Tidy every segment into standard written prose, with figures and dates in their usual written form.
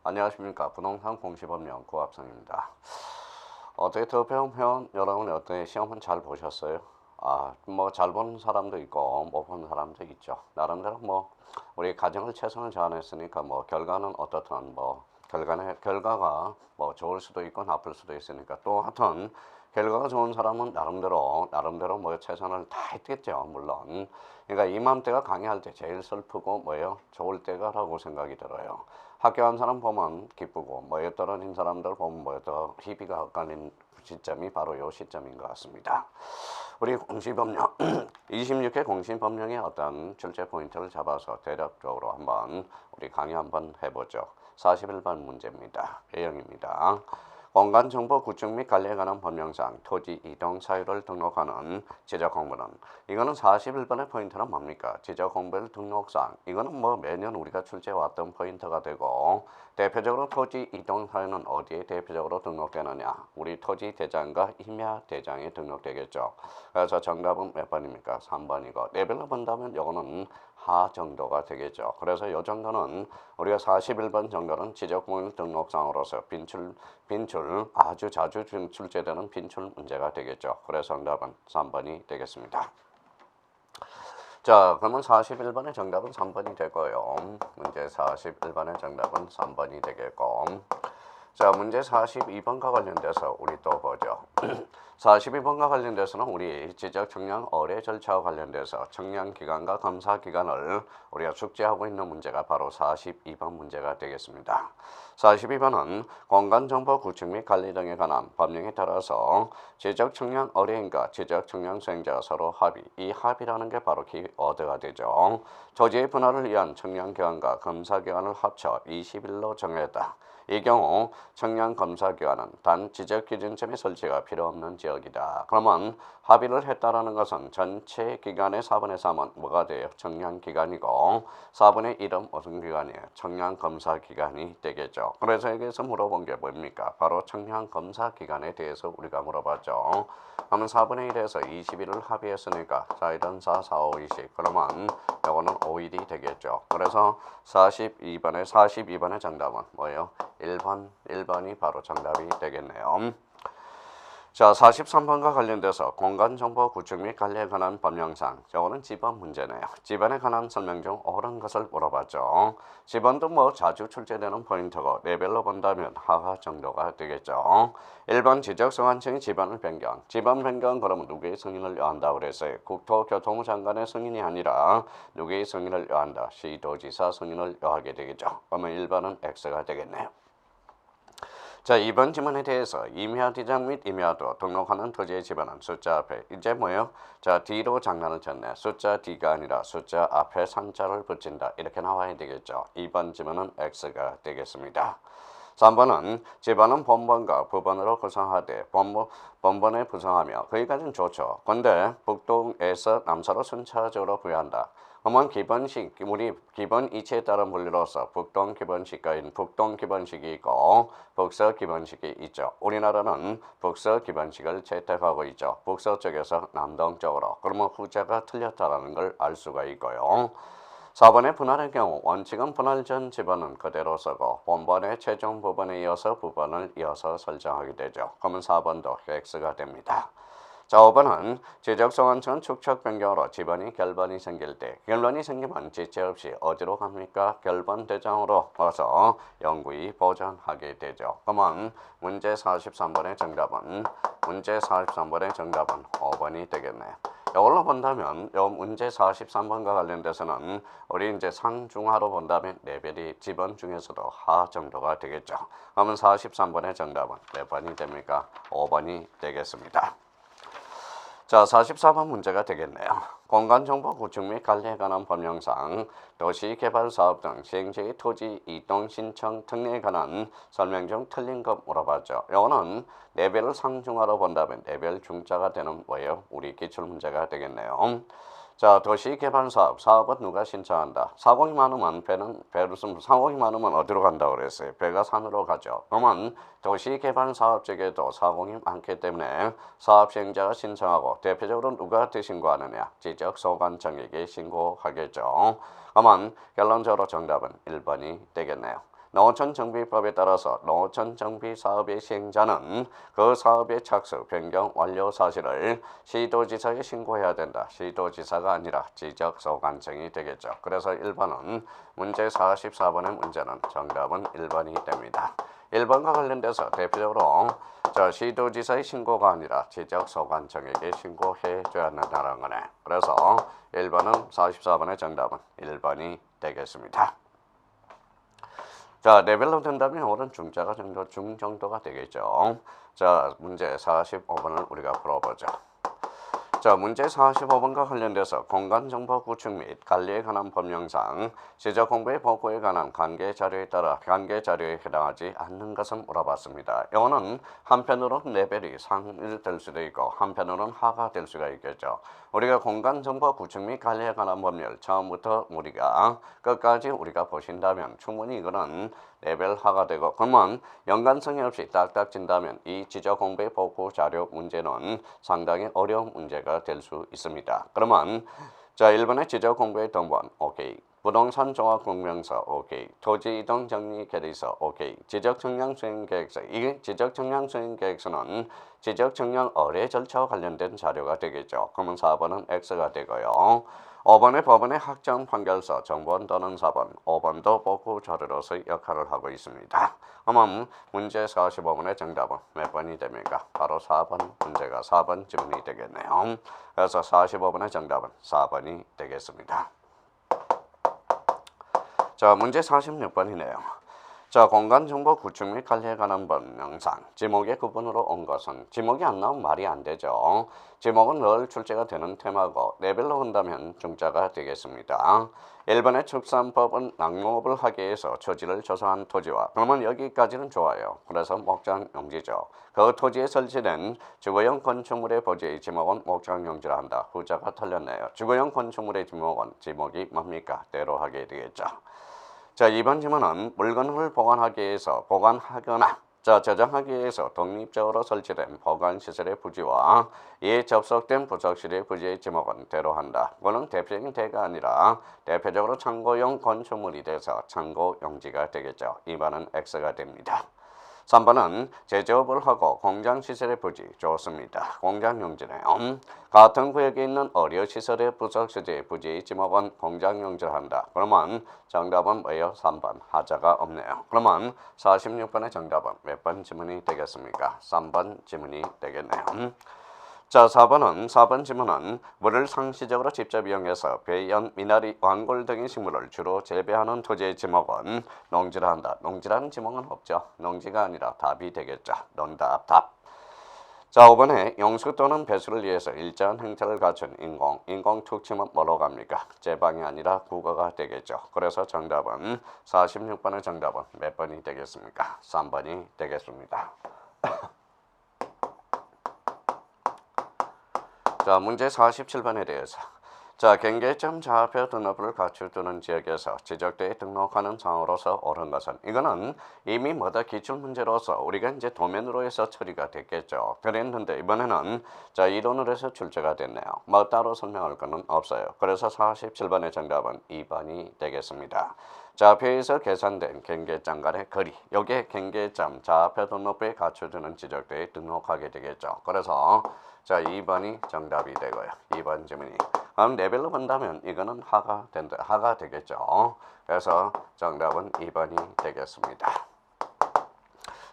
안녕하십니까. 부동산 공시법령 고합성입니다. 어떻게 대표형 회원 여러분 어떻게 시험은 잘 보셨어요? 뭐 잘 보는 사람도 있고 못 보는 사람도 있죠. 나름대로 뭐 우리 가정을 최선을 다했으니까 뭐 결과는 어떻든 뭐 결과가 뭐 좋을 수도 있고 나쁠 수도 있으니까 또 하여튼 결과가 좋은 사람은 나름대로 뭐 최선을 다했겠죠. 물론. 그러니까 이맘때가 강의할 때 제일 슬프고 뭐예요? 좋을 때가라고 생각이 들어요. 학교한 사람 보면 기쁘고 뭐에 떨어진 사람들 보면 뭐에 더 희비가 엇갈린 시점이 바로 이 시점인 것 같습니다. 우리 공시법령 26회 공시법령의 어떤 출제 포인트를 잡아서 대략적으로 한번 우리 강의 한번 해보죠. 41번 문제입니다. A형입니다. 공간정보 구축 및 관리에 관한 법령상 토지 이동 사유를 등록하는 지적공부는 이거는 41번의 포인트는 뭡니까? 지적공부 등록상 이거는 뭐 매년 우리가 출제해왔던 포인트가 되고 대표적으로 토지 이동 사유는 어디에 대표적으로 등록되느냐? 우리 토지 대장과 임야 대장에 등록되겠죠. 그래서 정답은 몇 번입니까? 3번이고 레벨로 본다면 이거는 하 정도가 되겠죠. 그래서 이 정도는 우리가 41번 정도는 지적공인 등록상으로서 빈출 아주 자주 출제되는 빈출 문제가 되겠죠. 그래서 정답은 3번이 되겠습니다. 자, 그러면 41번의 정답은 3번이 되고요. 문제 41번의 정답은 3번이 되겠고, 자, 문제 42번과 관련돼서 우리 또 보죠. 42번과 관련돼서는 우리 지적 청량 의뢰 절차와 관련돼서 청량 기간과 검사 기간을 우리가 숙지하고 있는 문제가 바로 42번 문제가 되겠습니다. 42번은 공간정보 구축 및 관리 등에 관한 법령에 따라서 지적 청량 의뢰인과 지적 청량 수행자가 서로 합의, 이 합의라는 게 바로 키워드가 되죠. 토지의 분할을 위한 청량 기간과 검사 기간을 합쳐 20일로 정했다. 이 경우 청량 검사 기간은 단 지적 기준점의 설치가 필요 없는 지역이다. 그러면 합의를 했다라는 것은 전체 기간의 4분의 3은 뭐가 돼요? 청량 기간이고 4분의 1은 무슨 기간이에요? 청량 검사 기간이 되겠죠. 그래서 여기서 물어본 게 뭡니까? 바로 청량 검사 기간에 대해서 우리가 물어봤죠. 그러면 4분의 1에서 21을 합의했으니까 자 이런 4, 4, 5, 20 그러면 이거는 5일이 되겠죠. 그래서 42번의 정답은 뭐예요? 1번이 바로 정답이 되겠네요. 자, 43번과 관련돼서 공간정보 구축 및 관리에 관한 법령상 저거는 지번 문제네요. 지번에 관한 설명 중 옳은 것을 물어봤죠. 지번도 뭐 자주 출제되는 포인트고 레벨로 본다면 하하 정도가 되겠죠. 1번 지적소관청이 지번을 변경. 지번 변경 그러면 누구의 승인을 요한다고 그랬어요? 국토교통부 장관의 승인이 아니라 누구의 승인을 요한다? 시도지사 승인을 요하게 되겠죠. 그러면 1번은 X가 되겠네요. 자, 이번 지문에 대해서 임야 디장 및 임야도 등록하는 토지의 지번은 숫자 앞에 이제 뭐예요? 자, D로 장난을 쳤네. 숫자 D가 아니라 숫자 앞에 산자를 붙인다. 이렇게 나와야 되겠죠. 이번 지문은 X가 되겠습니다. 3번은 지번은 본번과 부번으로 구성하되 본번에 구성하며 거기까지는 좋죠. 근데 북동에서 남서로 순차적으로 부여한다. 그러면 기본식, 우리 기본 이치에 따른 분류로서 북동 기본식이 있고 북서 기본식이 있죠. 우리나라는 북서 기본식을 채택하고 있죠. 북서쪽에서 남동쪽으로. 그러면 후자가 틀렸다라는 걸 알 수가 있고요. 4번의 분할의 경우 원칙은 분할 전 지번은 그대로 쓰고 본번의 최종 부분에 이어서 부분을 이어서 설정하게 되죠. 그러면 4번도 X가 됩니다. 자, 5번은 지적소관청 축척 변경으로 지번이 결번이 생길 때 결번이 생기면 지체 없이 어디로 갑니까? 결번 대장으로 와서 영구히 보존하게 되죠. 그러면 문제 43번의 정답은 5번이 되겠네요. 이걸로 본다면 이 문제 43번과 관련돼서는 우리 이제 상중하로 본다면 레벨이 지번 중에서도 하 정도가 되겠죠. 그러면 43번의 정답은 몇 번이 됩니까? 5번이 되겠습니다. 자, 44번 문제가 되겠네요. 공간정보 구축 및 관리에 관한 법령상 도시개발사업 등 시행시의 토지 이동 신청 특례에 관한 설명 중 틀린 것 물어봤죠. 이거는 레벨을 상중하로 본다면 레벨 중자가 되는 뭐예요? 우리 기출문제가 되겠네요. 자, 도시개발사업, 사업은 누가 신청한다? 사공이 많으면 사공이 많으면 어디로 간다고 그랬어요? 배가 산으로 가죠. 그러면 도시개발사업 쪽에도 사공이 많기 때문에 사업 시행자가 신청하고 대표적으로 누가 신고하느냐? 지적소관청에게 신고하겠죠. 그러면 결론적으로 정답은 1번이 되겠네요. 농어촌정비법에 따라서 농어촌정비 사업의 시행자는 그 사업의 착수, 변경, 완료 사실을 시도지사에 신고해야 된다. 시도지사가 아니라 지적소관청이 되겠죠. 그래서 1번은 문제 44번의 문제는 정답은 1번이 됩니다. 1번과 관련돼서 대표적으로 시도지사의 신고가 아니라 지적소관청에게 신고해줘야 한다는 거네. 그래서 1번은 44번의 정답은 1번이 되겠습니다. 자, 레벨로 된다면 오른 중자가 중 정도가 되겠죠. 자, 문제 45번을 우리가 풀어보죠. 자, 문제 45번과 관련돼서 공간정보 구축 및 관리에 관한 법령상 지적공부의 보고에 관한 관계 자료에 따라 관계 자료에 해당하지 않는 것은 물어봤습니다. 이거는 한편으로는 레벨이 상이 될 수도 있고 한편으로는 하가 될 수가 있겠죠. 우리가 공간정보 구축 및 관리에 관한 법률 처음부터 우리가 끝까지 우리가 보신다면 충분히 이거는 레벨 하가 되고, 그러면 연관성이 없이 딱딱 진다면 이 지적공부의 보고 자료 문제는 상당히 어려운 문제가 될 수 있습니다. 그러면 자, 1번의 지적공부의 등본 오케이, 부동산 종합공명서 오케이, 토지 이동 정리 계획서 오케이, 지적청량 수행계획서. 이게 지적청량 수행계획서는 지적청량 의뢰 절차와 관련된 자료가 되겠죠. 그러면 4번은 X가 되고요. 5번의 법원의 학점 판결서 정본 또는 4번, 5번도 보고 자료로서의 역할을 하고 있습니다. 그러면 문제 45번의 정답은 몇 번이 됩니까? 바로 4번 문제가 4번 지문이 되겠네요. 그래서 45번의 정답은 4번이 되겠습니다. 자, 문제 46번이네요. 자, 공간정보 구축 및 관리에 관한 법령상 지목의 구분으로 온 것은, 지목이 안 나오면 말이 안 되죠. 지목은 늘 출제가 되는 테마고 레벨로 본다면 중자가 되겠습니다. 1번의 축산법은 낙농업을 하기 위해서 처지를 조성한 토지와, 그러면 여기까지는 좋아요. 그래서 목장용지죠. 그 토지에 설치된 주거용 건축물의 부지의 지목은 목장용지라 한다. 후자가 틀렸네요. 주거용 건축물의 지목은 지목이 뭡니까? 대로 하게 되겠죠. 자, 2번 질문은 물건을 보관하기 위해서 보관하거나 저장하기 위해서 독립적으로 설치된 보관시설의 부지와 이에 접속된 부속실의 부지의 지목은 대로 한다. 이거는 대표적인 대가 아니라 대표적으로 창고용 건축물이 돼서 창고용지가 되겠죠. 2번은 X가 됩니다. 3번은 제조업을 하고 공장시설의 부지 좋습니다. 공장용지네요. 같은 구역에 있는 의료시설의 부속시설의 부지의 지목은 공장용지를 한다. 그러면 정답은 뭐예요? 3번. 하자가 없네요. 그러면 46번의 정답은 몇 번 지문이 되겠습니까? 3번 지문이 되겠네요. 자, 4번 지문은 물을 상시적으로 직접 이용해서 배연, 미나리, 왕골 등의 식물을 주로 재배하는 토지의 지목은 농지라 한다. 농지라는 지목은 없죠. 농지가 아니라 답이 되겠죠. 논답, 답. 자, 5번에 용수 또는 배수를 위해서 일정한 형태를 갖춘 인공 툭침은 뭐로 갑니까? 제방이 아니라 국어가 되겠죠. 그래서 정답은 46번의 정답은 몇 번이 되겠습니까? 3번이 되겠습니다. 자, 문제 47번에 대해서. 자, 경계점 좌표 등록부를 갖추는 지역에서 지적대에 등록하는 상으로서 옳은 것은, 이거는 이미 뭐다 기출문제로서 우리가 이제 도면으로 해서 처리가 됐겠죠. 그랬는데 이번에는 자, 이론으로 해서 출제가 됐네요. 뭐 따로 설명할 거는 없어요. 그래서 47번의 정답은 2번이 되겠습니다. 좌표에서 계산된 경계점 간의 거리, 요게 경계점 좌표 등록부에 갖춰주는 지적대에 등록하게 되겠죠. 그래서 자, 2번이 정답이 되고요. 2번 질문이. 그럼 레벨로 본다면 이거는 하가 된다. 하가 되겠죠. 그래서 정답은 2번이 되겠습니다.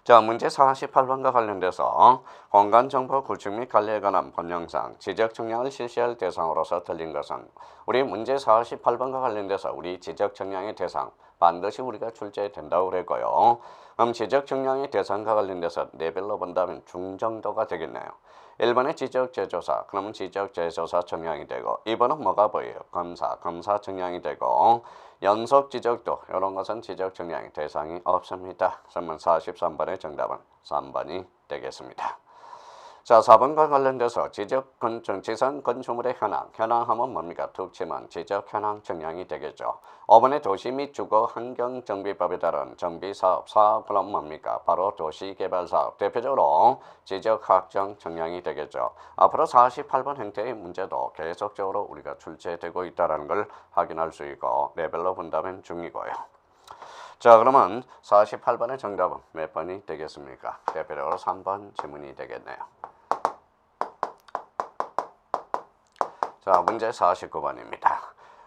자, 문제 48번과 관련돼서 공간정보 구축 및 관리에 관한 법령상 지적청량을 실시할 대상으로서 틀린 것은, 우리 문제 48번과 관련돼서 우리 지적청량의 대상 반드시 우리가 출제된다고 그랬고요. 그럼 지적청량의 대상과 관련돼서 레벨로 본다면 중정도가 되겠네요. 1번의 지적제조사, 그러면 지적제조사 청량이 되고, 2번은 뭐가 보여요? 검사 청량이 되고, 연속 지적도, 이런 것은 지적 청량의 대상이 없습니다. 그러면 43번의 정답은 3번이 되겠습니다. 자, 4번과 관련돼서 지상 건축물의 현황하면 뭡니까? 툭 치면 지적 현황 청량이 되겠죠. 5번의 도시 및 주거 환경 정비법에 따른 정비사업, 그럼 뭡니까? 바로 도시개발사업, 대표적으로 지적 확정 청량이 되겠죠. 앞으로 48번 형태의 문제도 계속적으로 우리가 출제되고 있다는 걸 확인할 수 있고 레벨로 본다면 중이고요. 자, 그러면 48번의 정답은 몇 번이 되겠습니까? 대표적으로 3번 지문이 되겠네요. 자, 문제 49번입니다.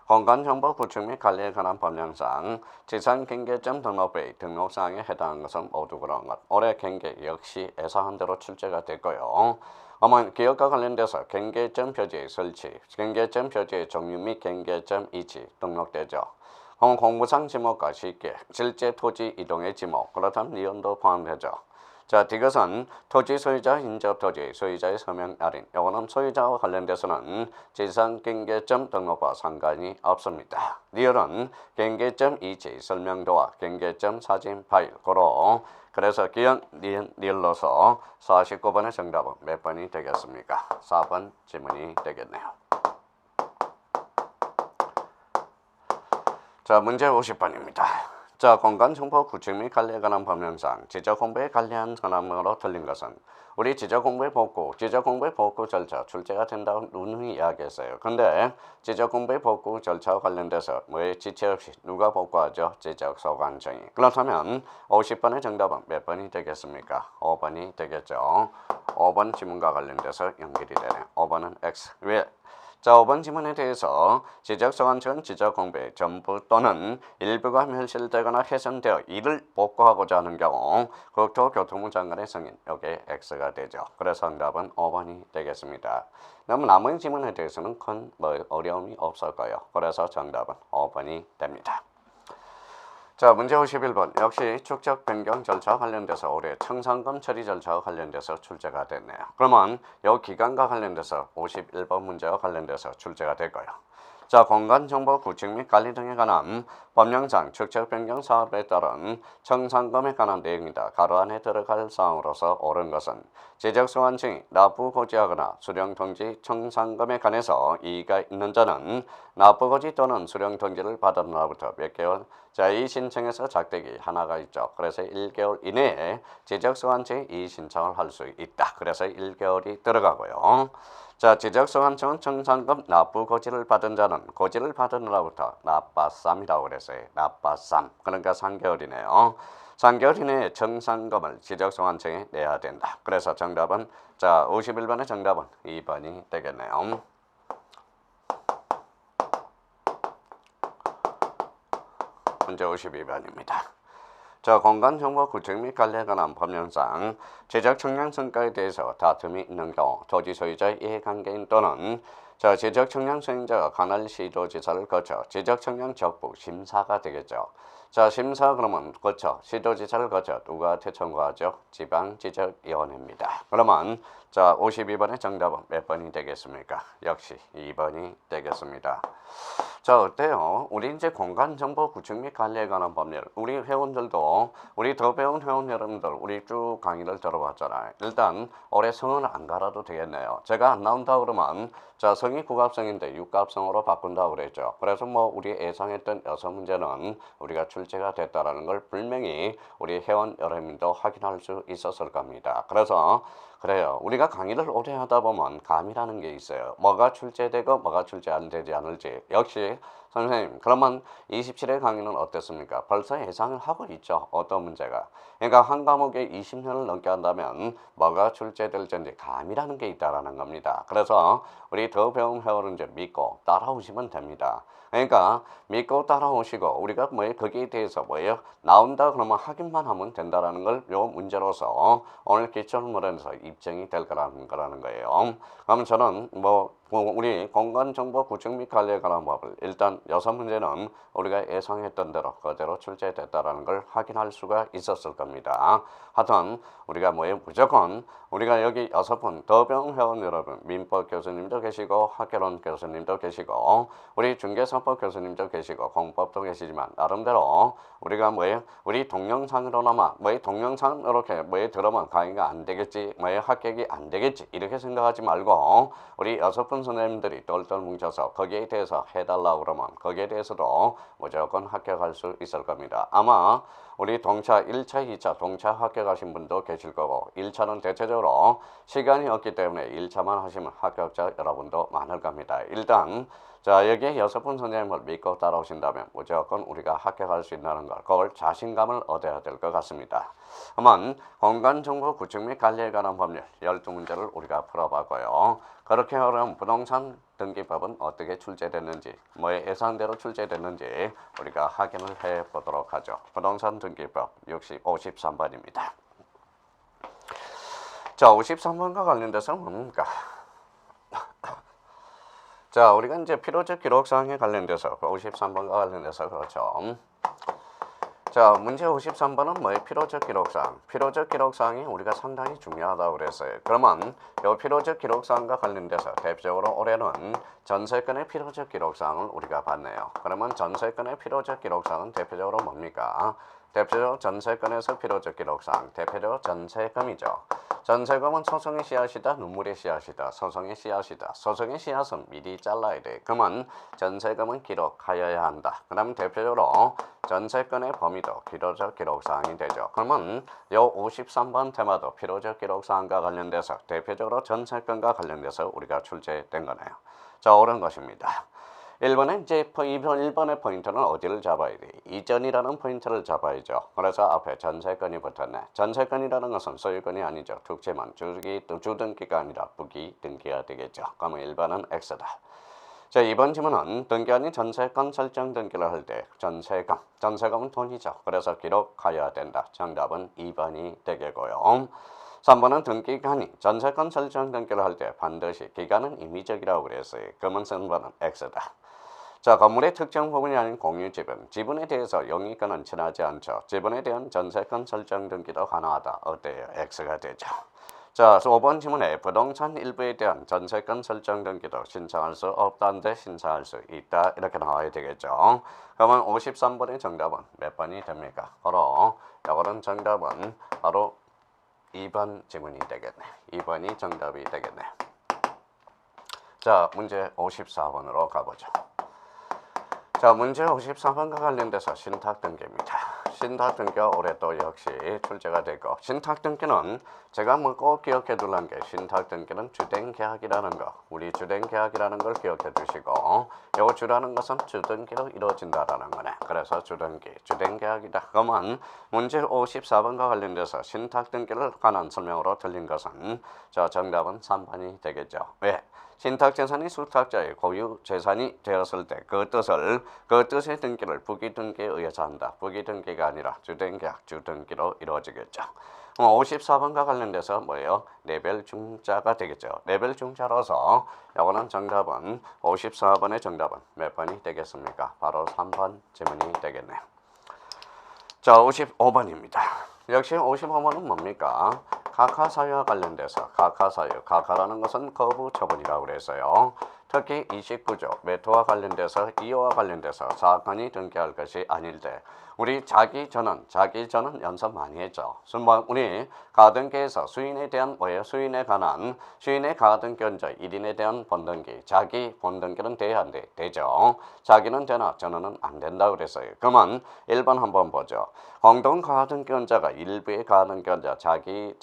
공간정보 구축 및 관리에 관한 법령상 지상경계점 등록부의 등록사항에 해당하는 것은 모두 그런 것. 올해 경계 역시 예상한 대로 출제가 됐고요. 어머니 기업과 관련돼서 경계점 표지의 설치, 경계점 표지의 종류 및 경계점 위치 등록되죠. 공부상 지목과 쉽게 실제 토지 이동의 지목, 그렇다면 니은도 포함되죠. 자, 이것은 토지 소유자 인접 토지 소유자의 서명 할인. 요거는 소유자와 관련돼서는 지상경계점 등록과 상관이 없습니다. 리얼은 경계점 위치 설명도와 경계점 사진 파일 고로. 그래서 기억 리얼로서 49번의 정답은 몇 번이 되겠습니까? 4번 지문이 되겠네요. 자, 문제 50번입니다. 자, 공간정보 구축 및 관리에 관한 법령상 지적공부에 관련 사항으로 틀린 것은 우리 지적공부의 복구 절차 출제가 된다고 누누이 이야기했어요. 근데 지적공부의 복구 절차와 관련돼서 지체 없이 누가 복구하죠? 지적소관청이. 그렇다면 50번의 정답은 몇 번이 되겠습니까? 5번이 되겠죠. 5번 지문과 관련돼서 연결이 되네. 5번은 X. 왜? 자, 5번 지문에 대해서 지적소관청은 지적공부의 전부 또는 일부가 멸실되거나 훼손되어 이를 복구하고자 하는 경우 국토교통부 장관의 승인, 이게 X가 되죠. 그래서 정답은 5번이 되겠습니다. 그럼 남은 지문에 대해서는 큰 어려움이 없을 거예요. 그래서 정답은 5번이 됩니다. 자, 문제 51번. 역시 축적 변경 절차와 관련돼서 올해 청산금 처리 절차와 관련돼서 출제가 됐네요. 그러면 이 기간과 관련돼서 51번 문제와 관련돼서 출제가 될 거예요. 자, 공간정보 구축 및 관리 등에 관한 법령상 축적 변경 사업에 따른 청산금에 관한 내용이다. 가로 안에 들어갈 사항으로서 옳은 것은 지적소관청이 납부고지하거나 수령통지 청산금에 관해서 이의가 있는 자는 납부고지 또는 수령통지를 받은 날부터 몇 개월 자, 이 신청에서 작대기 하나가 있죠. 그래서 1개월 이내에 지적소관청이 이 신청을 할 수 있다. 그래서 1개월이 들어가고요. 자, 지적소관청은 청산금 납부 고지를 받은 자는 고지를 받은 날부터 납바쌈이라고 그랬어요. 납바쌈. 그러니까 3개월이네요. 3개월 이내에 청산금을 지적소관청에 내야 된다. 그래서 정답은 자, 51번의 정답은 2번이 되겠네요. 문제 52번입니다. 자, 공간정보 구축 및 관리에 관한 법령상 지적 청량 성과에 대해서 다툼이 있는 경우 토지 소유자의 이해관계인 또는 자, 지적 청량 수행자가 관할 시도지사를 거쳐 지적 청량 적부 심사가 되겠죠. 자, 심사 그러면 거쳐 시도지사를 거쳐 누가 청구하죠? 지방지적위원회입니다. 그러면 자, 52번의 정답은 몇 번이 되겠습니까? 역시 2번이 되겠습니다. 자, 어때요? 우리 이제 공간정보 구축 및 관리에 관한 법률, 우리 회원들도 우리 더 배운 회원 여러분들 우리 쭉 강의를 들어봤잖아요. 일단 올해 성은 안 갈아도 되겠네요. 제가 안 나온다 그러면 자, 성이 국합성인데 육합성으로 바꾼다고 그랬죠. 그래서 우리 예상했던 6문제는 우리가 출제가 됐다라는 걸 분명히 우리 회원 여러분도 확인할 수 있었을 겁니다. 그래서 그래요. 우리가 강의를 오래 하다 보면 감이라는 게 있어요. 뭐가 출제되고 뭐가 출제 안 되지 않을지. 역시 선생님, 그러면 27회 강의는 어땠습니까? 벌써 예상을 하고 있죠. 어떤 문제가. 그러니까 한 과목에 20년을 넘게 한다면 뭐가 출제될지 감이라는 게 있다라는 겁니다. 그래서 우리 더 배운 회원은 이제 믿고 따라오시면 됩니다. 그러니까 믿고 따라오시고 우리가 거기에 대해서 나온다 그러면 확인만 하면 된다라는 걸 요 문제로서 오늘 기출문헌에서 입증이 될 거라는 거예요. 그러면 저는 우리 공간정보 구축 및 관리에 관한 법을 일단 6문제는 우리가 예상했던 대로 그대로 출제됐다라는 걸 확인할 수가 있었을 겁니다. 하여튼 우리가 무조건 우리가 여기 6분 더 배운 회원 여러분 민법 교수님도 계시고 학개론 교수님도 계시고 우리 중개사법 교수님도 계시고 공법도 계시지만 나름대로 우리가 우리 동영상으로나마 동영상 이렇게 들으면 강의가 안 되겠지 합격이 안 되겠지 이렇게 생각하지 말고 우리 6분 선생님들이 똘똘 뭉쳐서 거기에 대해서 해달라고 그러면 거기에 대해서도 무조건 합격할 수 있을 겁니다. 아마 우리 동차 1차, 2차 동차 합격하신 분도 계실 거고 1차는 대체적으로 시간이 없기 때문에 1차만 하시면 합격자 여러분도 많을 겁니다. 일단 자, 여기에 6분 선생님을 믿고 따라오신다면 무조건 우리가 합격할 수 있다는 걸, 그걸 자신감을 얻어야 될 것 같습니다. 그러면 공간정보 구축 및 관리에 관한 법률 12문제를 우리가 풀어봤고요. 그렇게 어려운 부동산 등기법은 어떻게 출제됐는지, 뭐의 예상대로 출제됐는지 우리가 확인을 해보도록 하죠. 부동산 등기법 53번입니다. 자, 53번과 관련돼서 뭡니까? 자, 우리가 이제 필요적 기록사항에 관련돼서 53번과 관련돼서 그렇죠. 자, 문제 53번은 뭐의 필요적 기록사항? 필요적 기록사항이 우리가 상당히 중요하다고 그랬어요. 그러면 이 필요적 기록사항과 관련돼서 대표적으로 올해는 전세권의 필요적 기록사항을 우리가 봤네요. 그러면 전세권의 필요적 기록사항은 대표적으로 뭡니까? 대표적으로 전세권에서 필요적 기록사항, 대표적으로 전세금이죠. 전세금은 소송의 씨앗이다, 눈물의 씨앗이다, 소송의 씨앗이다. 소송의 씨앗은 미리 잘라야 돼. 그러면 전세금은 기록하여야 한다. 그 다음 대표적으로 전세권의 범위도 필요적 기록사항이 되죠. 그러면 요 53번 테마도 필요적 기록사항과 관련돼서 대표적으로 전세권과 관련돼서 우리가 출제된 거네요. 자, 옳은 것입니다. 1번에 이제 1번의 포인트는 어디를 잡아야 돼? 이전이라는 포인트를 잡아야죠. 그래서 앞에 전세권이 붙었네. 전세권이라는 것은 소유권이 아니죠. tuk지만 주등기가 아니라 부기등기가 되겠죠. 그러면 1번은 X다. 자, 2번 질문은 등기 아닌 전세권 설정 등기를 할 때 전세금은 돈이죠. 그래서 기록하여야 된다. 정답은 2번이 되겠고요. 3번은 등기가 아닌 전세권 설정 등기를 할 때 반드시 기간은 임의적이라고 그랬어요. 그러면 3번은 X다. 자, 건물의 특정 부분이 아닌 공유지분, 지분에 대해서 영위권은 지나지 않죠. 지분에 대한 전세권 설정 등기도 가능하다. 어때요? X가 되죠. 자, 5번 질문에 부동산 일부에 대한 전세권 설정 등기도 신청할 수 없다는데 신청할 수 있다. 이렇게 나와야 되겠죠. 그러면 53번의 정답은 몇 번이 됩니까? 바로 이거는 정답은 바로 2번 질문이 되겠네. 2번이 정답이 되겠네. 자, 문제 54번으로 가보죠. 자, 문제 54번과 관련돼서 신탁등기입니다. 신탁등기가 올해 또 역시 출제가 되고, 신탁등기는 제가 꼭 기억해 둘란 게 신탁등기는 주된계약이라는 거, 우리 주된계약이라는 걸 기억해 두시고, 요거 주라는 것은 주등기로 이루어진다라는 거네. 그래서 주된계약이다. 그러면 문제 54번과 관련돼서 신탁등기를 관한 설명으로 틀린 것은 자, 정답은 3번이 되겠죠. 왜? 신탁재산이 수탁자의 고유 재산이 되었을 때 그 뜻의 등기를 부기등기에 의해서 한다. 부기등기가 아니라 주된계약, 주등기로 이루어지겠죠. 54번과 관련돼서 뭐예요? 레벨 중자가 되겠죠. 레벨 중자로서 이거는 정답은 54번의 정답은 몇 번이 되겠습니까? 바로 3번 질문이 되겠네요. 자, 55번입니다. 역시 55번은 뭡니까? 각하사유와 관련돼서 각하라는 것은 거부 처분이라고 그랬어요. 특히 29조 매토와 관련돼서 이유와 관련돼서 사건이 등기할 것이 아닐 때 우리 자기 전원 연습 많이 했죠. 우리 가등기에서 수인에 대한 수인에 관한 수인의 가등기원자 1인에 대한 본등기, 자기 본등기는 돼야 안 돼. 되죠. 자기는 되나 전원은 안 된다고 그랬어요. 그러면 1번 한번 보죠. 공동 가등기원자가 일부의 가등기원자 자기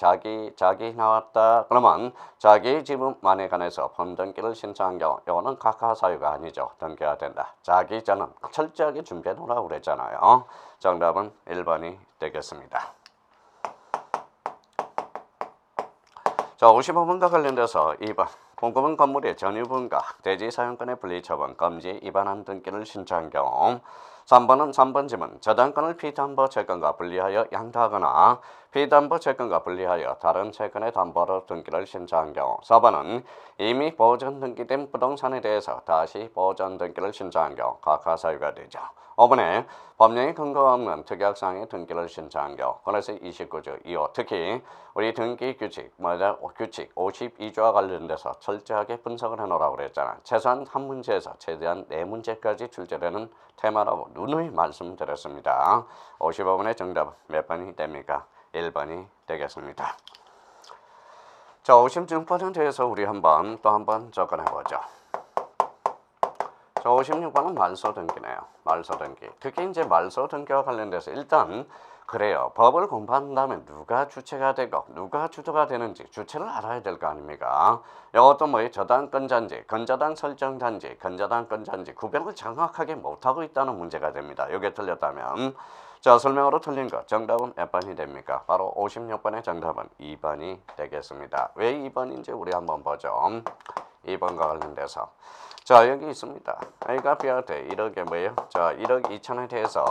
나왔다. 그러면 자기 지분만에 관해서 본등기를 신청한 경우 이거는 각하사유가 아니죠. 등기가 된다. 자기 전원 철저하게 준비해 놓으라고 그랬잖아요. 정답은 1번이 되겠습니다. 자, 55번과 관련돼서 2번 공급은 건물의 전유분과 대지 사용권의 분리처분 금지 위반한 등기를 신청한 경우 3번 질문 저당권을 피담보 채권과 분리하여 양도하거나 피담보 채권과 분리하여 다른 채권의 담보로 등기를 신청한 경우 4번은 이미 보전 등기된 부동산에 대해서 다시 보전 등기를 신청한 경우 각하사유가 되죠. 5번에 법령의 근거가 없는 특약사항의 등기를 신청한 경우 그래서 29조 2호 특히 우리 등기 규칙 52조와 관련돼서 철저하게 분석을 해놓으라고 그랬잖아요. 최소한 한 문제에서 최대한 4문제까지 출제되는 테마라고 누누이 말씀드렸습니다. 55번의 정답은 몇 번이 됩니까? 1번이 되겠습니다. 자, 56번에 대해서 우리 또 한번 접근해보죠. 자, 56번은 말소등기네요. 말소등기. 특히 이제 말소등기와 관련돼서 일단 그래요. 법을 공부한다면 누가 주체가 되고 누가 주도가 되는지 주체를 알아야 될 거 아닙니까? 이것도 뭐 저당권자인지 건저당 설정자인지 건저당권자인지 구별을 정확하게 못하고 있다는 문제가 됩니다. 이게 틀렸다면 자, 설명으로 틀린 거 정답은 몇 번이 됩니까? 바로 56번의 정답은 2번이 되겠습니다. 왜 2번인지 우리 한번 보죠. 2번과 관련돼서 자, 여기 있습니다. A가 B한테 1억에 뭐예요? 자, 1억 2천에 대해서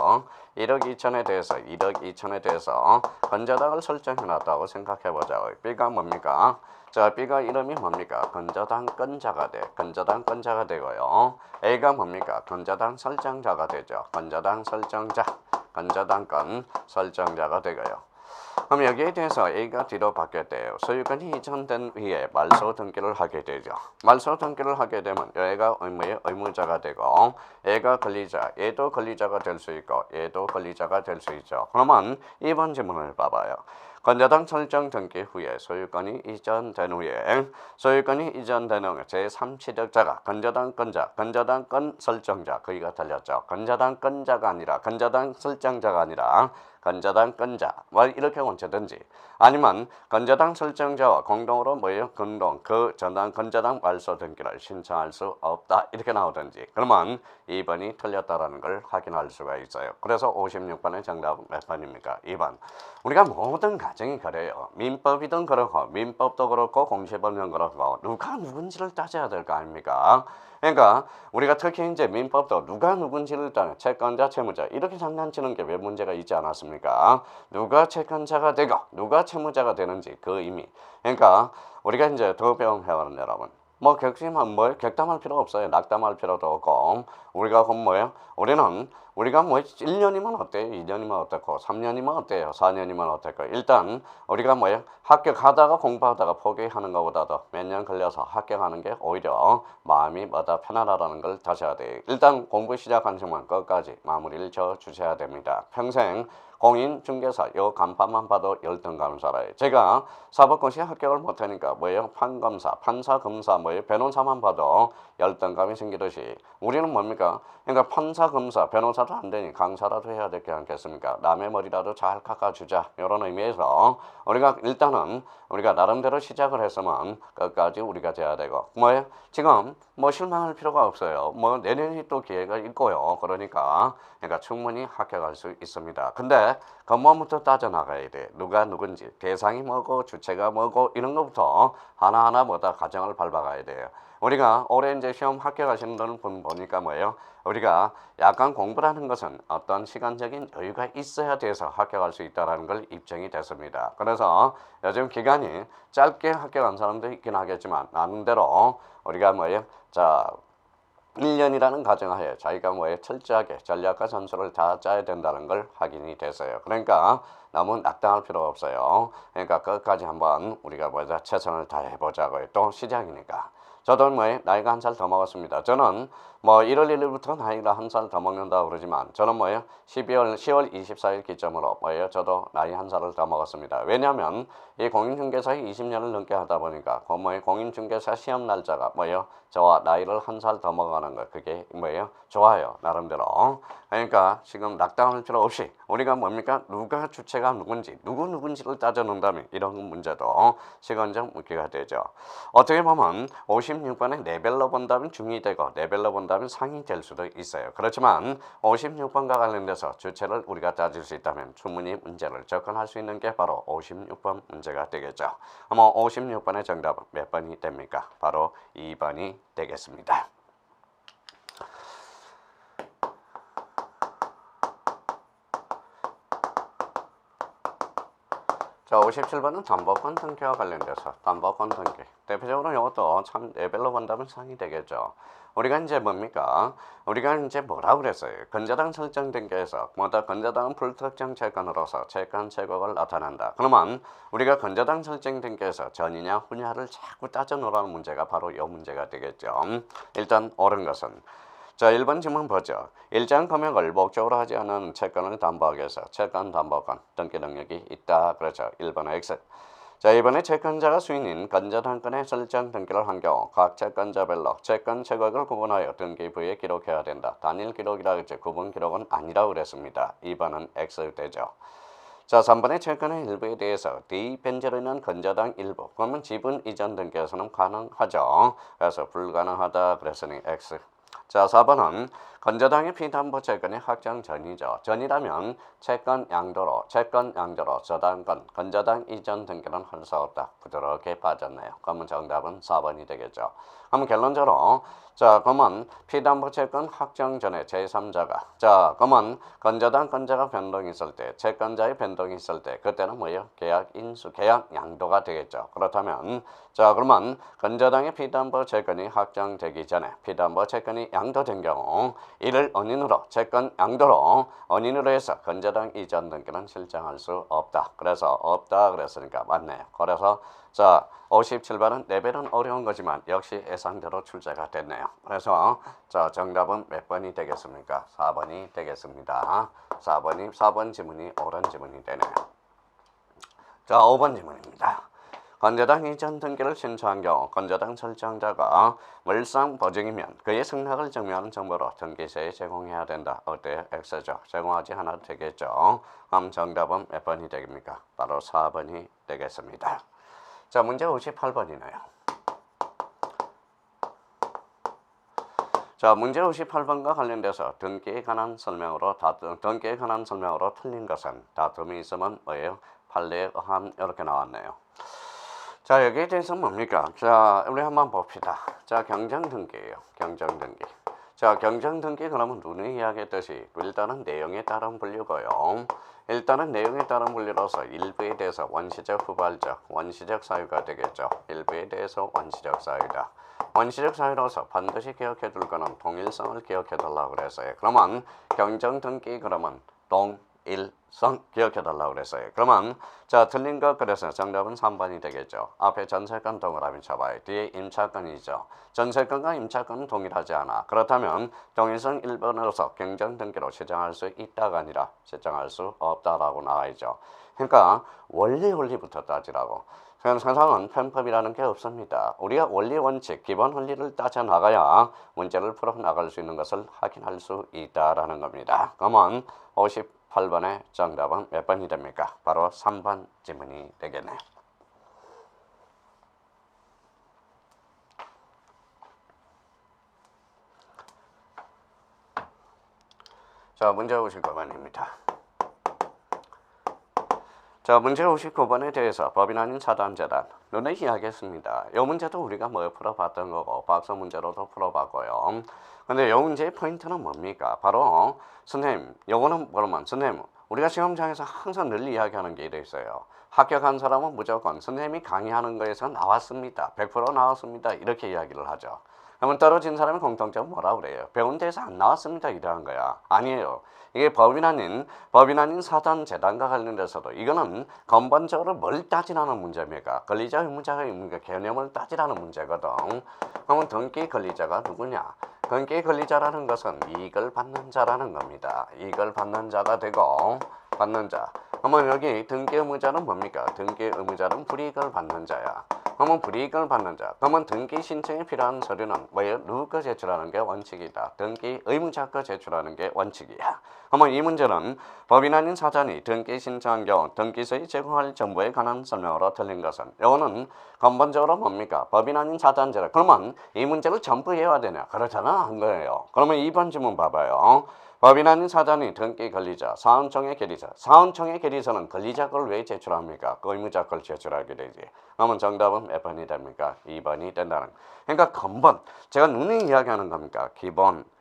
1억 2천에 대해서 건저당을 설정해 놨다고 생각해 보자고요. B가 뭡니까? 자, B가 이름이 뭡니까? 건저당권자가 돼. 건저당권자가 되고요. A가 뭡니까? 건저당 설정자가 되죠. 건저당 설정자. 건저당권 설정자가 되고요. 그럼 여기에 대해서 A가 뒤로 바뀌었대요. 소유권이 이전된 후에 말소 등기를 하게 되죠. 말소 등기를 하게 되면 얘가 의무자가 되고 얘가 권리자, 얘도 권리자가 될 수 있고 얘도 권리자가 될 수 있죠. 그러면 2번 질문을 봐봐요. 건저당 설정 등기 후에 소유권이 이전된 후에 제3취득자가 건저당권자, 건저당권 설정자 거기가 달렸죠. 건저당권자가 아니라 건저당 설정자가 아니라 건저당권자 뭐 이렇게 원체든지 아니면 건저당 설정자와 공동으로 뭐예요? 공동 그 전당 건저당 말소 등기를 신청할 수 없다 이렇게 나오든지 그러면 2번이 틀렸다라는 걸 확인할 수가 있어요. 그래서 56번의 정답은 몇 번입니까? 2번. 우리가 모든 가정이 그래요. 민법이든 그렇고 민법도 그렇고 공시법령 그렇고 누가 누군지를 따져야 될 거 아닙니까? 그러니까 우리가 특히 이제 민법도 누가 누군지를 따는 채권자, 채무자 이렇게 장난치는 게 왜 문제가 있지 않았습니까? 누가 채권자가 되고 누가 채무자가 되는지 그 의미. 그러니까 우리가 이제 더 배움 회원은 여러분 뭐 격담할 필요 없어요. 낙담할 필요도 없고 우리가 그럼 뭐예요? 우리가 뭐 1년이면 어때요? 2년이면 어떻고 3년이면 어때요? 4년이면 어떨까? 일단 우리가 뭐예요? 합격하다가 공부하다가 포기하는 것보다도 몇 년 걸려서 합격하는 게 오히려 마음이 뭐다 편안하다는 걸 다셔야 돼요. 일단 공부 시작한 순간 끝까지 마무리를 져 주셔야 됩니다. 평생 공인중개사 요 간판만 봐도 열등감 살아요. 제가 사법고시 합격을 못하니까 뭐예요? 판검사, 판사, 검사 뭐예요? 변호사만 봐도 열등감이 생기듯이 우리는 뭡니까? 그러니까 판사, 검사, 변호사도 안 되니 강사라도 해야 되지 않겠습니까? 남의 머리라도 잘 깎아주자 이런 의미에서 우리가 일단은 우리가 나름대로 시작을 했으면 끝까지 우리가 돼야 되고 뭐예요? 지금 뭐 실망할 필요가 없어요. 뭐 내년이 또 기회가 있고요. 그러니까 충분히 합격할 수 있습니다. 근데 근본부터 따져나가야 돼. 누가 누군지, 대상이 뭐고, 주체가 뭐고 이런 것부터 하나하나 뭐다 가정을 밟아가야 돼요. 우리가 올해 이제 시험 합격하시는 분 보니까 뭐예요? 우리가 약간 공부라는 것은 어떤 시간적인 여유가 있어야 돼서 합격할 수 있다는 걸 입증이 됐습니다. 그래서 요즘 기간이 짧게 합격한 사람도 있긴 하겠지만 나름대로 우리가 뭐예요? 자, 1년이라는 가정하에 자기가 뭐에 철저하게 전략과 전술을 다 짜야 된다는 걸 확인이 됐어요. 그러니까 너무 낙담할 필요 없어요. 그러니까 끝까지 한번 우리가 뭐자 최선을 다해보자고요. 또 시작이니까. 저도 나이가 한 살 더 먹었습니다. 저는 1월 1일부터 나이가 한 살 더 먹는다고 그러지만 저는 10월 24일 기점으로 저도 나이 한 살을 더 먹었습니다. 왜냐하면 이 공인중개사에 20년을 넘게 하다 보니까 공인중개사 시험 날짜가 저와 나이를 한 살 더 먹어가는 거 그게 좋아요. 나름대로. 그러니까 지금 낙담할 필요 없이 우리가 누가 주체가 누군지 누군지를 따져놓는다면 이런 문제도 시간적 묻기가 되죠. 어떻게 보면 56번에 레벨로 본다면 중이 되고 레벨로 본다면 상이 될 수도 있어요. 그렇지만 56번과 관련돼서 주체를 우리가 따질 수 있다면 충분히 문제를 접근할 수 있는 게 바로 56번 문제가 되겠죠. 아마 56번의 정답은 몇 번이 됩니까? 바로 2번이 되겠습니다. 자, 57번은 담보권 등기와 관련돼서 담보권 등기. 대표적으로 이것도 참 레벨로 본다면 상이 되겠죠. 우리가 이제 우리가 이제 뭐라고 그랬어요? 건저당 설정 등기에서 건저당은 불특정 채권으로서 채권 채권을 나타낸다. 그러면 우리가 건저당 설정 등기에서 전이냐 후냐를 자꾸 따져놓으라는 문제가 바로 이 문제가 되겠죠. 일단 옳은 것은 자, 1번 질문 보죠. 일정 금액을 목적으로 하지 않은 채권을 담보하기 위해서 채권 담보권 등기 능력이 있다. 그렇죠. 1번은 X. 자, 이번에 채권자가 수인인 건저당권의 설정 등기를 한 경우 각 채권자별로 채권 채권을 구분하여 등기 부위에 기록해야 된다. 단일 기록이라 했지 구분 기록은 아니라고 그랬습니다. 2번은 X 되죠. 자, 3번의 채권의 일부에 대해서 D 변제로 인한 건저당 일부. 그러면 지분 이전 등기에서는 가능하죠. 그래서 불가능하다. 그랬으니 X. 자, 4번은 건저당의 피담보 채권이 확정 전이죠. 전이라면 채권 양도로 저당권, 건저당 이전 등기는 할 수 없다. 부드럽게 빠졌네요. 그러면 정답은 4번이 되겠죠. 그러면 결론적으로 자, 그러면 피담보 채권 확정 전에 제3자가 자, 그러면 건저당 건자가 변동이 있을 때, 채권자의 변동이 있을 때 그때는 뭐예요? 계약 인수, 계약 양도가 되겠죠. 그렇다면 자, 그러면 건저당의 피담보 채권이 확정되기 전에 피담보 채권이 양도된 경우 이를 언인으로 채권 양도로 언인으로 해서 건저당 이전 등기는 실정할 수 없다. 그래서 없다 그랬으니까 맞네요. 그래서 자, 57번은 레벨은 어려운 거지만 역시 예상대로 출제가 됐네요. 그래서 자, 정답은 몇 번이 되겠습니까? 4번이 되겠습니다. 4번 지문이 옳은 지문이 되네요. 자, 5번 지문입니다. 건저당 이전 등기를 신청한 경우 건저당 설정자가 물상 보증이면 그의 승낙을 증명하는 정보로 등기세에 제공해야 된다. 어때요? X죠. 제공하지 않아도 되겠죠. 그럼 정답은 몇 번이 되겠습니까? 바로 4번이 되겠습니다. 자, 문제 58번이네요. 자, 문제 58번과 관련돼서 등기에 관한 설명으로 틀린 것은 다툼이 있으면 뭐예요? 판례에 의함 이렇게 나왔네요. 자, 여기에 대해서 뭡니까? 자, 우리 한번 봅시다. 자, 경정등기예요. 경정등기. 자, 경정등기 그러면 누누이 이야기했듯이 일단은 내용에 따른 분류고요. 일단은 내용에 따른 분류로서 일부에 대해서 원시적, 후발적, 원시적 사유가 되겠죠. 일부에 대해서 원시적 사유다. 원시적 사유로서 반드시 기억해 둘 거는 동일성을 기억해 달라고 그랬어요. 그러면 경정등기 그러면 동일성 기억해 달라고 그랬어요. 그러면 자, 틀린 거 그래서 정답은 3번이 되겠죠. 앞에 전세권 동그라미 쳐봐요. 뒤에 임차권이죠. 전세권과 임차권은 동일하지 않아. 그렇다면 동일성 1번으로서 경정등기로 시정할 수 있다가 아니라 시정할 수 없다라고 나와있죠. 그러니까 원리부터 따지라고. 세상은 편법이라는 게 없습니다. 우리가 원리 원칙, 기본 원리를 따져나가야 문제를 풀어나갈 수 있는 것을 확인할 수 있다라는 겁니다. 그러면 58번의 정답은 몇 번이 됩니까? 바로 3번 지문이 되겠네요. 자, 문제 59번입니다. 자, 문제 59번에 대해서 법인 아닌 사단재단 눈에 이야기했습니다. 이 문제도 우리가 풀어봤던 거고 박사 문제로도 풀어봤고요. 근데 이 문제의 포인트는 뭡니까? 바로 선생님, 요거는 그러면 선생님 우리가 시험장에서 항상 늘 이야기하는 게 이래 있어요. 합격한 사람은 무조건 선생님이 강의하는 거에서 나왔습니다. 100% 나왔습니다. 이렇게 이야기를 하죠. 그러면 떨어진 사람의 공통점은 뭐라 그래요? 배운 데서 안 나왔습니다. 이러한 거야. 아니에요. 이게 법인 아닌 사단 재단과 관련돼서도 이거는根本적으로 뭘 따지라는 문제입니까? 권리자 의무자가 있는 개념을 따지라는 문제거든. 그러면 등기 권리자가 누구냐? 등기 권리자라는 것은 이익을 받는 자라는 겁니다. 이익을 받는 자가 되고 받는 자. 그러면 여기 등기 의무자는 뭡니까? 등기 의무자는 불이익을 받는 자야. 그러면 불이익을 받는 자. 그러면 등기 신청에 필요한 서류는 뭐예요? 누구 제출하는 게 원칙이다. 등기 의무자 거 제출하는 게 원칙이야. 그러면 이 문제는 법인 아닌 사단이 등기 신청한 경우 등기서에 제공할 정보에 관한 설명으로 틀린 것은 이거는 근본적으로 뭡니까? 법인 아닌 사단제라. 그러면 이 문제를 전부 외워야 되냐? 그렇잖아 한 거예요. 그러면 2번 질문 봐봐요. 법인 아닌 사단이 등기 권리자, 사원청의 계리자. 사원청의 계리서는 권리자 걸 왜 제출합니까? 의무자 걸 제출하게 되지. 그러면 정답은 몇 번이 됩니까? 2번이 된다는. 그러니까 근본. 제가 눈에 이야기하는 겁니까?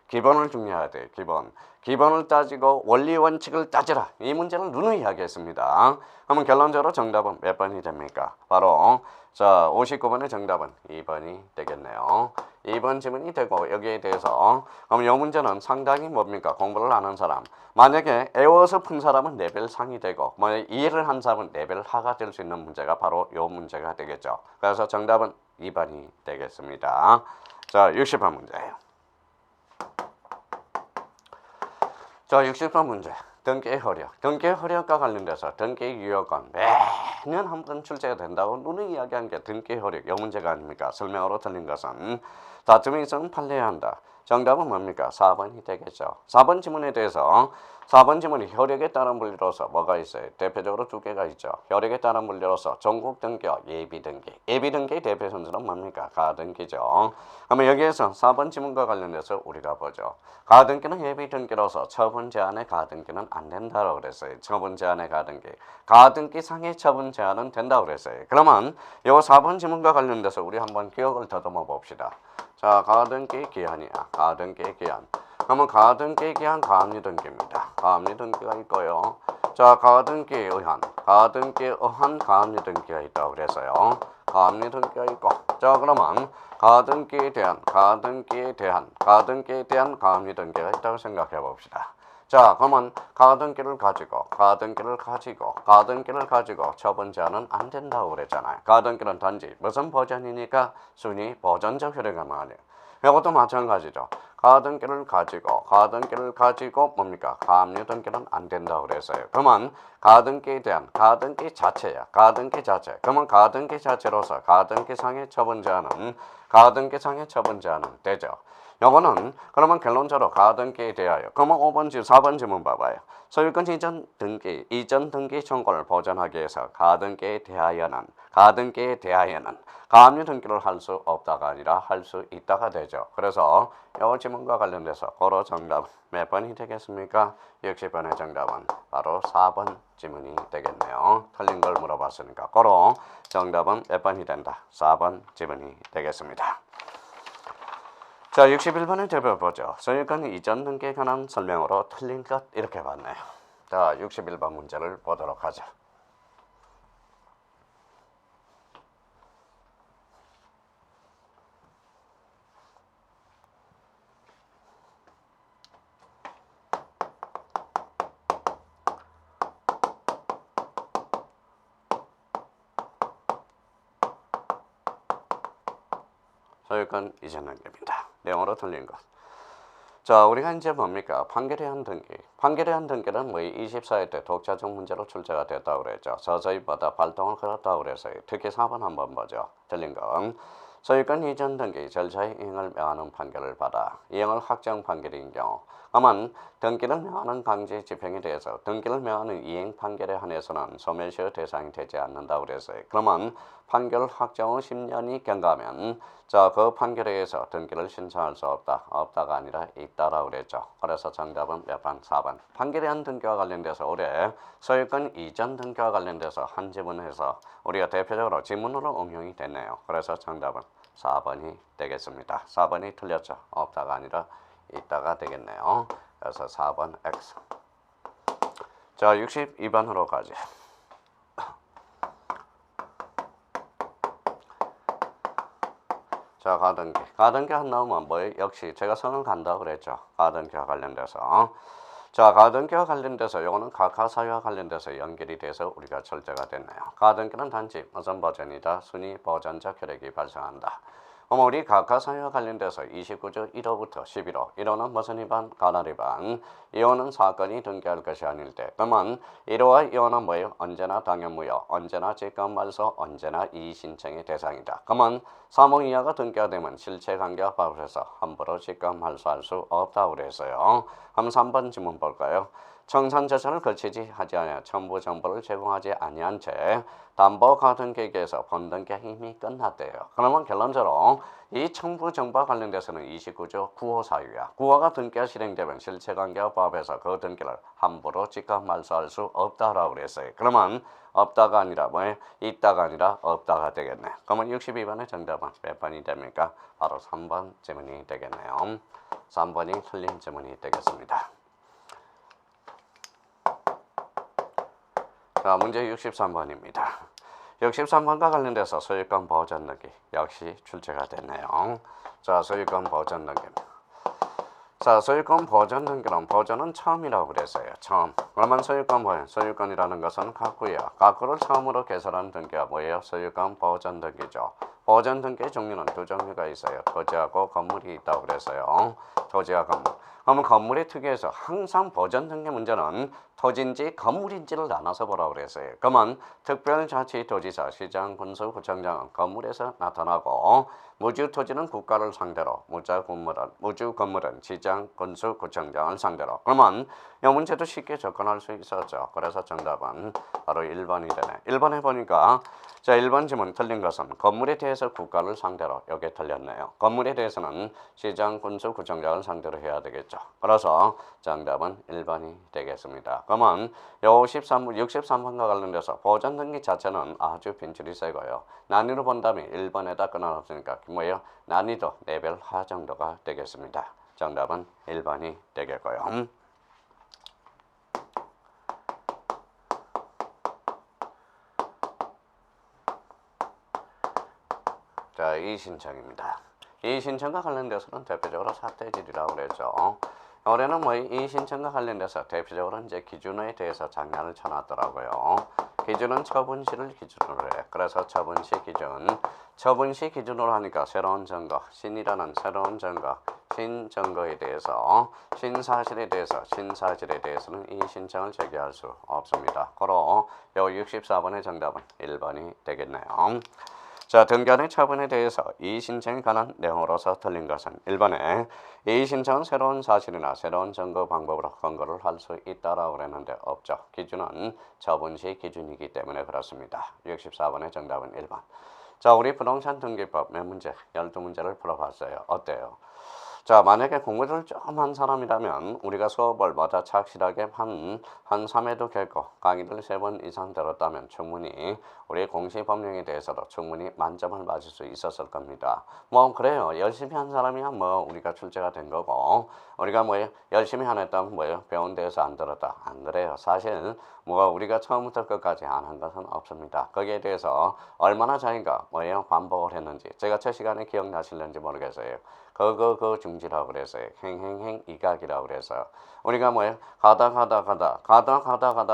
기본을 중요해야 돼. 기본을 따지고 원리 원칙을 따지라. 이 문제는 눈에 이야기했습니다. 그러면 결론적으로 정답은 몇 번이 됩니까? 바로 자, 59번의 정답은 2번이 되겠네요. 2번 지문이 되고 여기에 대해서 그럼 이 문제는 상당히 뭡니까? 공부를 하는 사람. 만약에 애워서 푼 사람은 레벨 상이 되고 이해를 한 사람은 레벨 하가 될 수 있는 문제가 바로 이 문제가 되겠죠. 그래서 정답은 2번이 되겠습니다. 자, 60번 문제예요. 자, 60번 문제. 등기 허력. 등기 허력과 관련돼서 등기 유효권 매년 한 번 출제가 된다고 눈에 이야기한 게 등기 허력. 이 문제가 아닙니까? 설명으로 틀린 것은 다툼이 있으면 판례해야 한다. 정답은 뭡니까? 4번이 되겠죠. 4번 지문에 대해서 4번 지문이 혈액에 따른 분류로서 뭐가 있어요? 대표적으로 두 개가 있죠. 혈액에 따른 분류로서 전국 등기와 예비 등기. 예비 등기의 대표 순서는 뭡니까? 가등기죠. 그러면 여기에서 4번 지문과 관련해서 우리가 보죠. 가등기는 예비 등기로서 처분 제한의 가등기는 안 된다고 그랬어요. 처분 제한의 가등기. 가등기 상의 처분 제한은 된다고 그랬어요. 그러면 이 4번 지문과 관련돼서 우리 한번 기억을 더듬어 봅시다. 자, 가등기 기한이야. 가등기 기한. 그러면 가등기 기한 가압류등기입니다. 가압류등기가 있고요. 자, 가등기에 의한 가압류등기가 있다고 그래서요. 가압류등기가 있고. 자, 그러면 가등기에 대한 가압류등기가 있다고 생각해 봅시다. 자, 그러면 가등기를 가지고 처분 제한은 안 된다고 그랬잖아요. 가등기는 단지 무슨 버전이니까 순위 버전적 효력이 말이에요. 이것도 마찬가지죠. 가등기를 가지고 뭡니까? 가압류등기는 안 된다고 그랬어요. 그러면 가등기 자체야. 그러면 가등기 자체로서 가등기상의 처분 제한은 되죠. 요거는 그러면 결론적으로 가등기에 대하여. 그러면 4번 지문 봐봐요. 소유권 이전 등기 청구를 보전하기 위해서 가등기에 대하여는 가압류 등기를 할 수 없다가 아니라 할 수 있다가 되죠. 그래서 이 지문과 관련돼서 고로 정답 몇 번이 되겠습니까? 60번의 정답은 바로 4번 지문이 되겠네요. 틀린 걸 물어봤으니까 고로 정답은 몇 번이 된다? 4번 지문이 되겠습니다. 자, 61번의 대표 보죠. 소유권 이전 등기에 관한 설명으로 틀린 것 이렇게 봤네요. 자, 61번 문제를 보도록 하죠. 소유권 이전 등기입니다. 내용으로 틀린 것. 자, 우리가 이제 뭡니까? 판결의 등기는 24회 때 독자적 문제로 출제가 됐다고 그랬죠. 서서히보다 발동을 걸었다고 그래서요. 특히 4번 한번 보죠. 틀린 건 소유권 이전 등기 절차의 이행을 명하는 판결을 받아 이행을 확정 판결인 경우, 다만 등기를 명하는 강제 집행에 대해서 등기를 명하는 이행 판결에 한해서는 소멸시효 대상이 되지 않는다고 그랬어요. 그러면 판결 확정 후 10년이 경과하면 그 판결에 의해서 등기를 신청할 수 없다가 아니라 있다라고 그랬죠. 그래서 정답은 몇 번? 4번. 판결에 한 등기와 관련돼서 올해 소유권 이전 등기와 관련돼서 한 지문에서 우리가 대표적으로 지문으로 응용이 됐네요. 그래서 정답은 4번이 되겠습니다. 4번이 틀렸죠. 없다가 아니라 있다가 되겠네요. 그래서 4번 X. 자, 62번으로 가죠. 자, 가등기 한 나오면 뭐예요? 역시 제가 선을 간다고 그랬죠. 가등기와 관련돼서. 자, 가등기와 관련돼서 요거는 각하사유와 관련돼서 연결이 돼서 우리가 철제가 됐네요. 가등기는 단지 무슨 버전이다? 순위 버전적 효력이 발생한다. 그럼 우리 각하사유와 관련돼서 29조 1호부터 11호 1호는 무슨 위반? 간헐 위반. 2호는 사건이 등기할 것이 아닐 때. 그러면 1호와 2호는 뭐예요? 언제나 당연무효, 언제나 직권말소, 언제나 이의신청의 대상이다. 그러면 3호 이하가 등기가 되면 실체관계와 바로해서 함부로 직권말소할 수 없다고 그랬어요. 그럼 3번 지문 볼까요? 청산 절차를 거치지 하지 아니하 첨부 정보를 제공하지 아니한 채 담보 가등기에서 번등기가 이미 끝났대요. 그러면 결론적으로 이 첨부 정보와 관련돼서는 29조 9호 사유야. 9호가 등기가 실행되면 실체관계와 부합해서 그 등기를 함부로 직권말소할 수 없다라고 그랬어요. 그러면 없다가 아니라 뭐예요? 있다가 아니라 없다가 되겠네. 그러면 62번의 정답은 몇 번이 됩니까? 바로 3번 지문이 되겠네요. 3번이 틀린 지문이 되겠습니다. 자, 문제 63번입니다. 63번과 관련돼서 소유권 보전 등기 역시 출제가 됐네요. 자, 소유권 보전 등기. 자, 소유권 보전 등기는 보전은 처음이라고 그랬어요. 처음. 그러면 소유권 뭐예요? 소유권이라는 것은 가구예요. 가구를 처음으로 개설한 등기가 뭐예요? 소유권 보전 등기죠. 보전 등기의 종류는 두 종류가 있어요. 토지하고 건물이 있다고 그랬어요. 토지와 건물. 그러면 건물의 특유에서 항상 보전 등기 문제는 토지인지 건물인지를 나눠서 보라고 그랬어요. 그러면 특별자치도지사, 시장, 군수, 구청장은 건물에서 나타나고 무주토지는 국가를 상대로, 무주건물은 시장, 군수, 구청장을 상대로. 그러면 이 문제도 쉽게 접근할 수 있었죠. 그래서 정답은 바로 1번이 되네. 1번에 보니까 자 1번 지문 틀린 것은 건물에 대해서 국가를 상대로 여기에 틀렸네요. 건물에 대해서는 시장, 군수, 구청장을 상대로 해야 되겠죠. 그래서 정답은 1번이 되겠습니다. 그러면 요 63번과 관련돼서 보전 등기 자체는 아주 빈출이 세고요. 난이도 본다면 1번에다 끊어놨으니까 뭐예요? 난이도 레벨 하 정도가 되겠습니다. 정답은 1번이 되겠고요. 자, 이 신청입니다. 이 신청과 관련돼서는 대표적으로 사태질이라고 그랬죠. 올해는 뭐 이 신청과 관련돼서 대표적으로 이제 기준에 대해서 장난을 쳐놨더라고요. 기준은 처분시를 기준으로 해. 그래서 처분시 기준으로 하니까 새로운 증거, 신이라는 새로운 증거, 신증거에 대해서, 신사실에 대해서는 이 신청을 제기할 수 없습니다. 고로 요 64번의 정답은 1번이 되겠네요. 자, 등기한의 처분에 대해서 이 신청에 관한 내용으로서 틀린 것은 1번에 이 신청은 새로운 사실이나 새로운 증거 방법으로 근거를 할 수 있다라고 그랬는데 없죠. 기준은 처분시 기준이기 때문에 그렇습니다. 64번의 정답은 1번. 자, 우리 부동산 등기법 몇 문제? 12문제를 풀어봤어요. 어때요? 자, 만약에 공부를 좀 한 사람이라면 우리가 수업을 마다 착실하게 한 3회도 겪고 강의를 3번 이상 들었다면 충분히 우리 공시법령에 대해서도 충분히 만점을 맞을 수 있었을 겁니다. 뭐 그래요. 열심히 한 사람이야 뭐 우리가 출제가 된 거고 우리가 뭐 열심히 안 했다면 뭐예요? 배운 데에서 안 들었다. 안 그래요. 사실 뭐 우리가 처음부터 끝까지 안 한 것은 없습니다. 거기에 대해서 얼마나 저희가 뭐예요? 반복을 했는지 제가 첫 시간에 기억나실는지 모르겠어요. 그 중지라고 그래서요. 행행행 이각이라고 그래서 우리가 뭐예요? 가다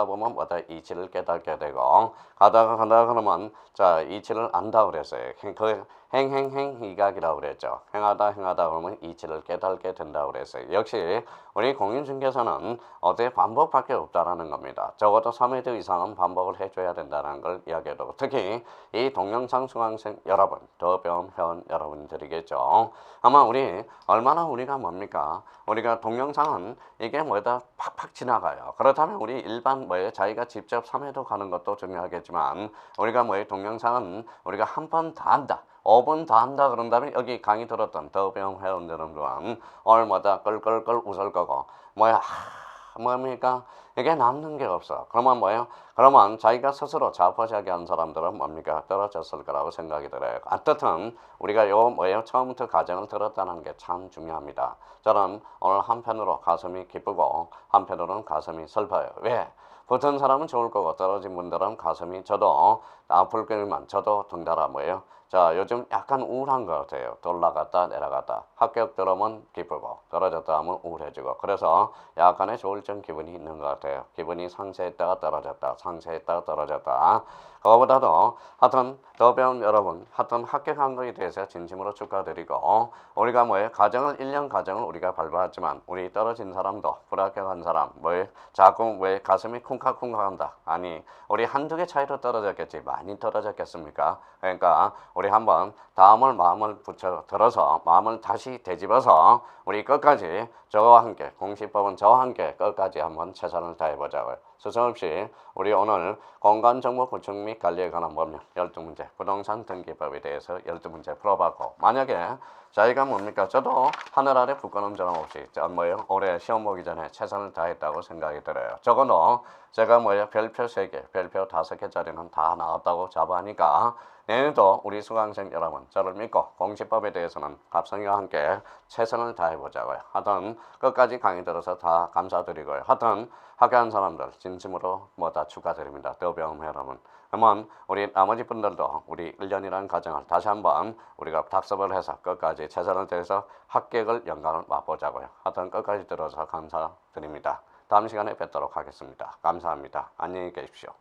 보면 뭐다 이치를 깨닫게 되고 가다 그러면 자 이치를 안다 그랬어요. 그 행행행 이각이라고 그랬죠. 행하다 그러면 이치를 깨닫게 된다고 그랬어요. 역시 우리 공인중개사는 어때 반복밖에 없다라는 겁니다. 적어도 3회도 이상은 반복을 해줘야 된다는 걸 이야기하고 특히 이 동영상 수강생 여러분, 더 배움 회원 여러분들이겠죠. 아마 우리 얼마나 우리가 뭡니까? 우리가 동영상은 이게 뭐다 팍팍 지나가요. 그렇다면 우리 일반 뭐예요? 자기가 직접 3회도 가는 것도 중요하겠지만 우리가 뭐예요? 동영상은 우리가 한 번 다 한다. 5분 다 한다 그런다면 여기 강의 들었던 더 배움 회원들은 또한 얼마다 끌끌끌 웃을 거고 뭐야 뭡니까? 이게 남는 게 없어. 그러면 뭐예요? 그러면 자기가 스스로 자포자기한 사람들은 뭡니까? 떨어졌을 거라고 생각이 들어요. 어떻든 우리가 요 뭐예요? 처음부터 과정을 들었다는 게 참 중요합니다. 저는 오늘 한편으로 가슴이 기쁘고 한편으로는 가슴이 슬퍼요. 왜? 붙은 사람은 좋을 거고 떨어진 분들은 가슴이 저도 아플 거지만 저도 덩달아 뭐예요? 자 요즘 약간 우울한 것 같아요. 올라갔다 내려갔다 합격 들어오면 기쁘고 떨어졌다 하면 우울해지고 그래서 약간의 조울증 기분이 있는 것 같아요. 기분이 상승했다가 떨어졌다 상승했다가 떨어졌다. 그거보다도 하여튼 더 배운 여러분 하여튼 합격한 거에 대해서 진심으로 축하드리고 우리가 뭐예요? 1년 과정을 우리가 밟았지만 우리 떨어진 사람도 불합격한 사람 뭐예요? 자꾸 왜 가슴이 쿵쾅쿵쾅한다. 아니 우리 한두 개 차이로 떨어졌겠지 많이 떨어졌겠습니까? 그러니까 우리 한번 마음을 들어서 마음을 다시 되짚어서 우리 끝까지 저와 함께 공시법은 저와 함께 끝까지 한번 최선을 다해보자고요. 스스럼없이 우리 오늘 공간정보 구축 및 관리에 관한 법령 12문제 부동산 등기법에 대해서 12문제 풀어봤고 만약에 자기가 뭡니까? 저도 하늘 아래 부끄럼처럼 없이 뭐예요? 올해 시험 보기 전에 최선을 다했다고 생각이 들어요. 적어도 제가 뭐예요? 별표 3개, 별표 5개짜리는 다 나왔다고 자부하니까 내년에도 우리 수강생 여러분 저를 믿고 공시법에 대해서는 갑성이와 함께 최선을 다해보자고요. 하여튼 끝까지 강의 들어서 다 감사드리고요. 하여튼 합격한 사람들 진심으로 다 축하드립니다. 더 배움 여러분. 그러면 우리 나머지 분들도 우리 1년이라는 과정을 다시 한번 우리가 학습을 해서 끝까지 최선을 다해서 합격을 영광을 맛보자고요. 하여튼 끝까지 들어서 감사드립니다. 다음 시간에 뵙도록 하겠습니다. 감사합니다. 안녕히 계십시오.